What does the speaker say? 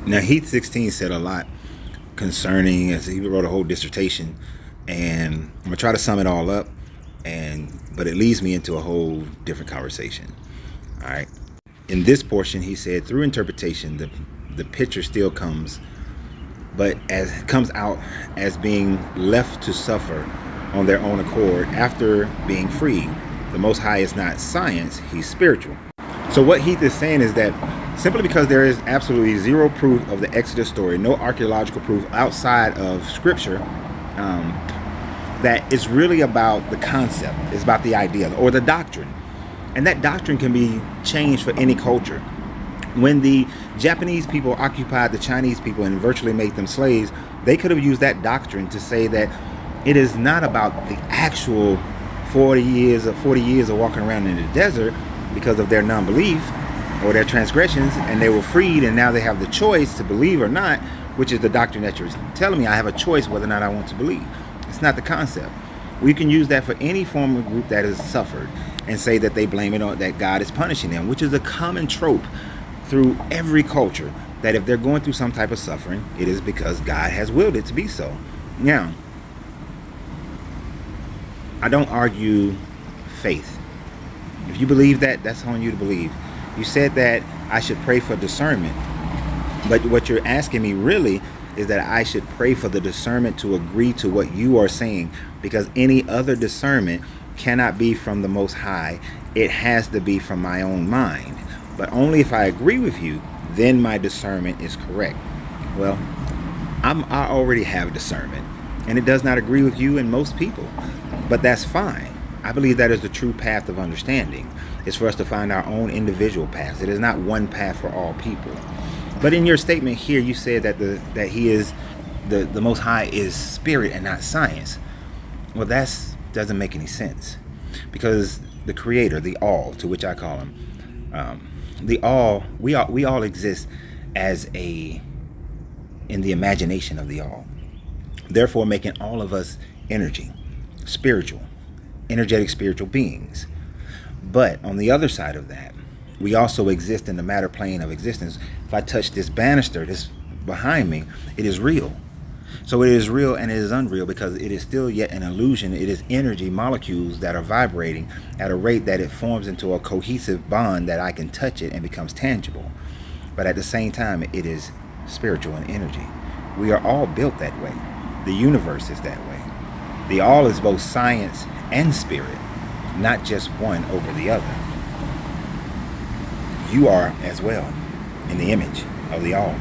Now, Heath 16 said a lot concerning, as he wrote a whole dissertation, and I'm gonna try to sum it all up, but it leads me into a whole different conversation. All right. In this portion, he said, through interpretation, the picture still comes, but as it comes out as being left to suffer on their own accord after being free. The Most High is not science; He's spiritual. So what Heath is saying is that simply because there is absolutely zero proof of the Exodus story, no archaeological proof outside of Scripture, that it's really about the concept, it's about the idea or the doctrine. And that doctrine can be changed for any culture. When the Japanese people occupied the Chinese people and virtually made them slaves, they could have used that doctrine to say that it is not about the actual 40 years of walking around in the desert because of their non-belief or their transgressions, and they were freed, and now they have the choice to believe or not, which is the doctrine that you're telling me I have a choice whether or not I want to believe. It's not the concept. We can use that for any form of group that has suffered and say that they blame it on that God is punishing them, which is a common trope through every culture, that if they're going through some type of suffering, it is because God has willed it to be so. Now, I don't argue faith. If you believe that, that's on you to believe. You said that I should pray for discernment, but what you're asking me really is that I should pray for the discernment to agree to what you are saying, because any other discernment cannot be from the Most High. It has to be from my own mind. But only if I agree with you, then my discernment is correct. Well, I already have discernment, and it does not agree with you and most people, but that's fine. I believe that is the true path of understanding. It's for us to find our own individual paths. It is not one path for all people. But in your statement here, you said that the Most High is spirit and not science. Well, that doesn't make any sense, because the Creator, the All, to which I call Him, the All, we all exist in the imagination of the All, therefore making all of us energetic spiritual beings. But on the other side of that, we also exist in the matter plane of existence. If I touch this banister, this behind me, it is real. So it is real and it is unreal, because it is still yet an illusion. It is energy molecules that are vibrating at a rate that it forms into a cohesive bond that I can touch it and becomes tangible. But at the same time, it is spiritual and energy. We are all built that way. The universe is that way. The All is both science and spirit, not just one over the other. You are as well in the image of the All.